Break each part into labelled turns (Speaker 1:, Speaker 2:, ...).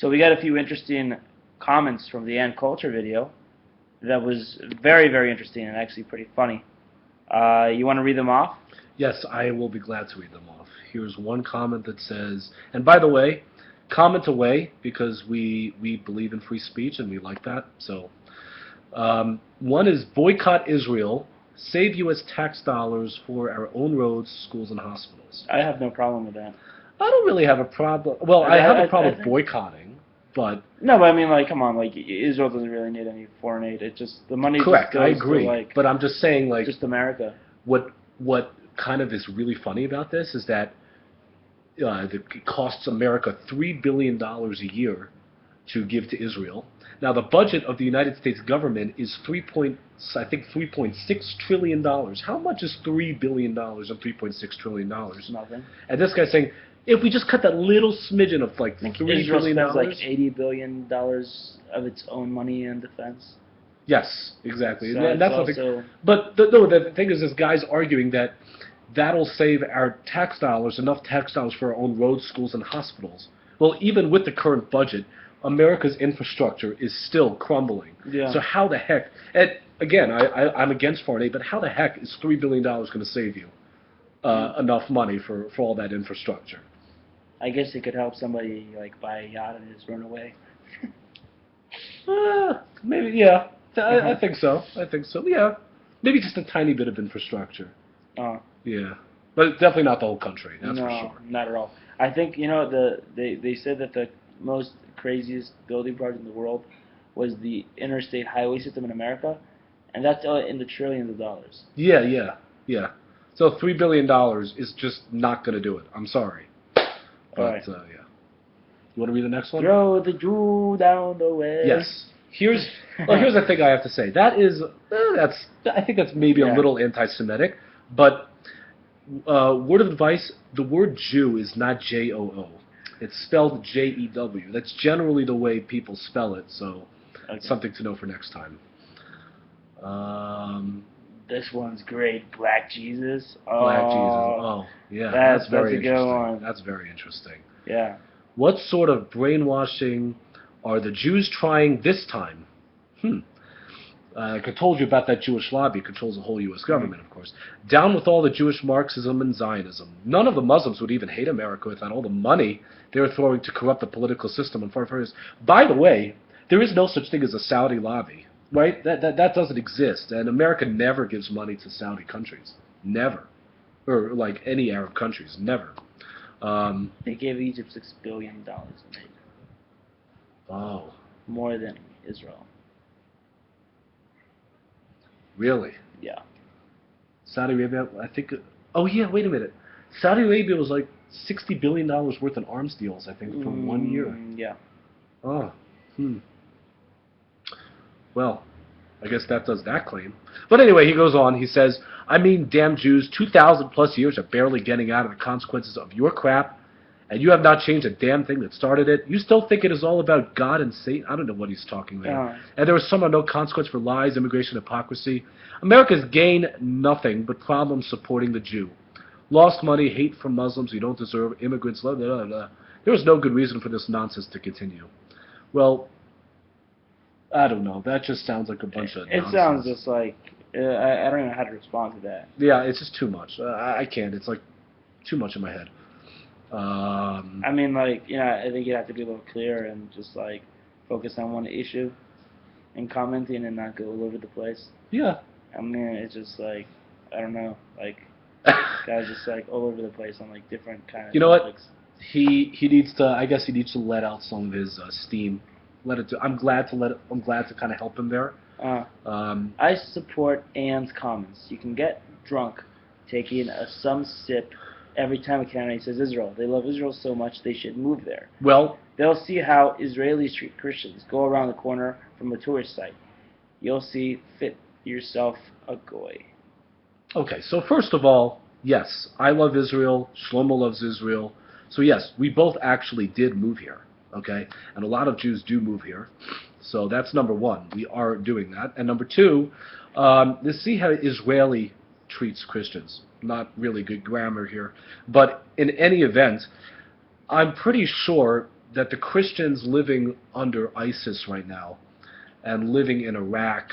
Speaker 1: So we got a few interesting comments from the Coulter video that was very, very interesting and actually pretty funny. You want to read them off?
Speaker 2: Yes, I will be glad to read them off. Here's one comment that says, and by the way, comment away because we believe in free speech and we like that. So one is boycott Israel, save U.S. tax dollars for our own roads, schools, and hospitals.
Speaker 1: I have no problem with that.
Speaker 2: I don't really have a problem. Well, I have a problem with boycotting, but
Speaker 1: no, but I mean, like, come on, like Israel doesn't really need any foreign aid. It just the money
Speaker 2: correct.
Speaker 1: just goes
Speaker 2: I agree,
Speaker 1: to, like,
Speaker 2: but I'm just saying, like,
Speaker 1: just America.
Speaker 2: What kind of is really funny about this is that it costs America $3 billion a year to give to Israel. Now, the budget of the United States government is $3.6 trillion. How much is $3 billion and $3.6 trillion?
Speaker 1: Nothing.
Speaker 2: And this guy's saying, if we just cut that little smidgen of like $3 billion,
Speaker 1: spends like $80 billion of its own money in defense.
Speaker 2: Yes, exactly.
Speaker 1: So
Speaker 2: and that's
Speaker 1: also,
Speaker 2: something. But the thing is, this guy's arguing that that'll save our tax dollars, enough tax dollars for our own roads, schools, and hospitals. Well, even with the current budget, America's infrastructure is still crumbling.
Speaker 1: Yeah.
Speaker 2: So how the heck? And again, I'm against foreign aid, but how the heck is $3 billion going to save you enough money for all that infrastructure?
Speaker 1: I guess it could help somebody like buy a yacht and just run away.
Speaker 2: Maybe, yeah. I think so. I think so. Yeah. Maybe just a tiny bit of infrastructure.
Speaker 1: Oh.
Speaker 2: Yeah. But definitely not the whole country. That's
Speaker 1: no,
Speaker 2: for sure.
Speaker 1: Not at all. I think, they said that the most craziest building project in the world was the interstate highway system in America, and that's in the trillions of dollars.
Speaker 2: Yeah. So $3 billion is just not going to do it. I'm sorry. But, yeah. You want to read the next one?
Speaker 1: Throw the Jew down the way.
Speaker 2: Yes. Here's the thing I have to say. That is, I think that's maybe a little anti-Semitic, but word of advice, the word Jew is not J-O-O. It's spelled J-E-W. That's generally the way people spell it, so something to know for next time.
Speaker 1: This one's great. Black Jesus.
Speaker 2: Black Jesus. Oh, yeah. That's very interesting. That's very interesting.
Speaker 1: Yeah.
Speaker 2: What sort of brainwashing are the Jews trying this time? I told you about that Jewish lobby. It controls the whole U.S. government, of course. Down with all the Jewish Marxism and Zionism. None of the Muslims would even hate America without all the money they were throwing to corrupt the political system and foreign affairs. By the way, there is no such thing as a Saudi lobby, right? That doesn't exist. And America never gives money to Saudi countries. Never. Or like any Arab countries. Never.
Speaker 1: They gave Egypt $6 billion in aid.
Speaker 2: Oh.
Speaker 1: More than Israel.
Speaker 2: Really?
Speaker 1: Yeah.
Speaker 2: Saudi Arabia, I think. Oh yeah, wait a minute. Saudi Arabia was like $60 billion worth in arms deals, I think, for 1 year.
Speaker 1: Yeah.
Speaker 2: Oh. Well, I guess that does that claim. But anyway, he goes on. He says, I mean, damn Jews, 2,000 plus years of barely getting out of the consequences of your crap, and you have not changed a damn thing that started it. You still think it is all about God and Satan? I don't know what he's talking there. And there was somehow no consequence for lies, immigration, hypocrisy. America's gained nothing but problems supporting the Jew. Lost money, hate from Muslims you don't deserve, immigrants, blah, blah, blah. There was no good reason for this nonsense to continue. Well, I don't know. That just sounds like a bunch of nonsense.
Speaker 1: It sounds just like, I don't know how to respond to that.
Speaker 2: Yeah, it's just too much. I can't. It's like too much in my head.
Speaker 1: I mean, like, I think you have to be a little clear and just, like, focus on one issue and commenting and not go all over the place.
Speaker 2: Yeah.
Speaker 1: I mean, it's just, like, I don't know, like, guys just, like, all over the place on, like, different kind of topics.
Speaker 2: What? He needs to, I guess he needs to let out some of his steam. I'm glad to kind of help him there.
Speaker 1: I support Ann's comments. You can get drunk taking some sip every time a candidate says Israel. They love Israel so much they should move there.
Speaker 2: Well,
Speaker 1: they'll see how Israelis treat Christians. Go around the corner from a tourist site. You'll see fit yourself a goy.
Speaker 2: Okay, so first of all, yes, I love Israel. Shlomo loves Israel. So yes, we both actually did move here. Okay, and a lot of Jews do move here. So that's number one. We are doing that. And number two, let's see how Israeli treats Christians. Not really good grammar here. But in any event, I'm pretty sure that the Christians living under ISIS right now and living in Iraq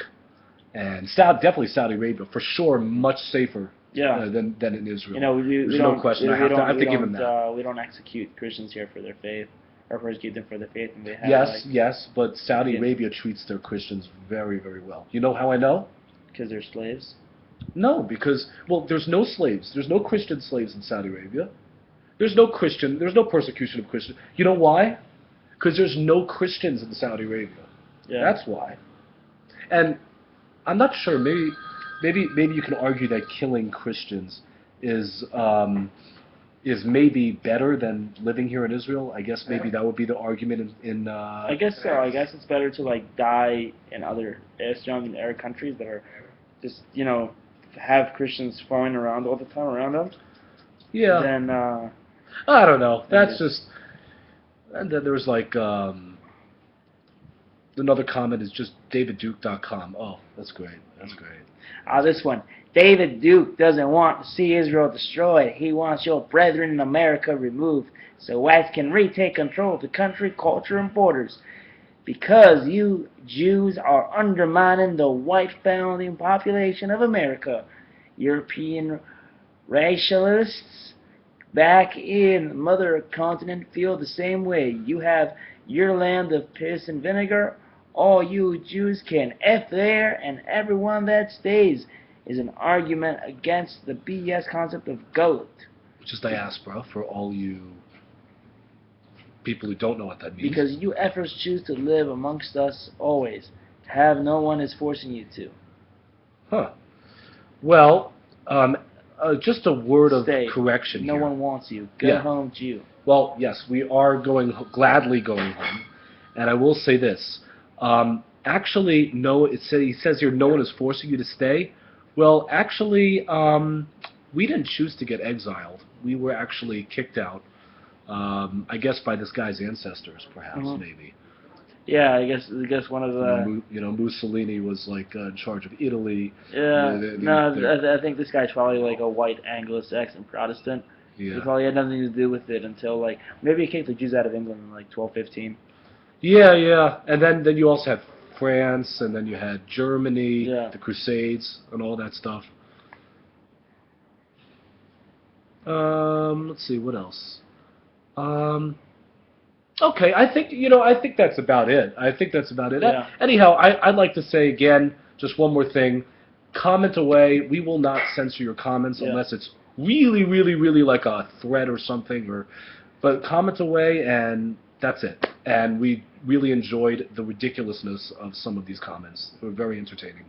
Speaker 2: and definitely Saudi Arabia for sure much safer
Speaker 1: Yeah.
Speaker 2: than in Israel.
Speaker 1: You know, we
Speaker 2: There's
Speaker 1: don't,
Speaker 2: no question.
Speaker 1: we,
Speaker 2: I have
Speaker 1: don't,
Speaker 2: to
Speaker 1: we
Speaker 2: give him
Speaker 1: don't,
Speaker 2: that.
Speaker 1: we don't execute Christians here for their faith, or persecute them for their faith, and they have
Speaker 2: Yes, but Saudi
Speaker 1: Yeah.
Speaker 2: Arabia treats their Christians very, very well. You know how I know?
Speaker 1: because they're slaves.
Speaker 2: No, because there's no slaves. There's no Christian slaves in Saudi Arabia. There's no persecution of Christians. You know why? Because there's no Christians in Saudi Arabia.
Speaker 1: Yeah.
Speaker 2: That's why. And I'm not sure. Maybe you can argue that killing Christians is maybe better than living here in Israel. I guess maybe that would be the argument in
Speaker 1: I guess so. I guess it's better to like die in other surrounding Arab countries that are just have Christians following around all the time around them.
Speaker 2: Yeah.
Speaker 1: Than
Speaker 2: I don't know. That's just. And then there's like another comment is just davidduke.com. Oh, that's great. That's great.
Speaker 1: This one. David Duke doesn't want to see Israel destroyed. He wants your brethren in America removed so whites can retake control of the country, culture, and borders. Because you Jews are undermining the white founding population of America. European racialists back in the mother continent feel the same way. You have your land of piss and vinegar. All you Jews can F there, and everyone that stays is an argument against the BS concept of goat.
Speaker 2: Just diaspora for all you people who don't know what that means.
Speaker 1: Because you effers choose to live amongst us always. Have no one is forcing you to.
Speaker 2: Huh. Well, just a word of
Speaker 1: Stay.
Speaker 2: correction
Speaker 1: No
Speaker 2: here.
Speaker 1: one wants you. Go home, Jew.
Speaker 2: Well, yes, we are gladly going home. And I will say this. Actually, no, he says here no one is forcing you to stay. Well, actually, we didn't choose to get exiled. We were actually kicked out. I guess by this guy's ancestors, perhaps, maybe.
Speaker 1: Yeah, I guess one of the.
Speaker 2: Mussolini was like in charge of Italy.
Speaker 1: Yeah, I think this guy's probably like a white Anglo-Saxon Protestant.
Speaker 2: Yeah.
Speaker 1: He probably had nothing to do with it until like maybe he kicked the Jews out of England in like 1215.
Speaker 2: Yeah, and then you also had France, and then you had Germany, the Crusades, and all that stuff. Let's see what else. Okay, I think that's about it.
Speaker 1: Yeah.
Speaker 2: Anyhow, I'd like to say again, just one more thing. Comment away. We will not censor your comments unless it's really, really, really like a threat or something. But comment away, and that's it. And we really enjoyed the ridiculousness of some of these comments. They were very entertaining.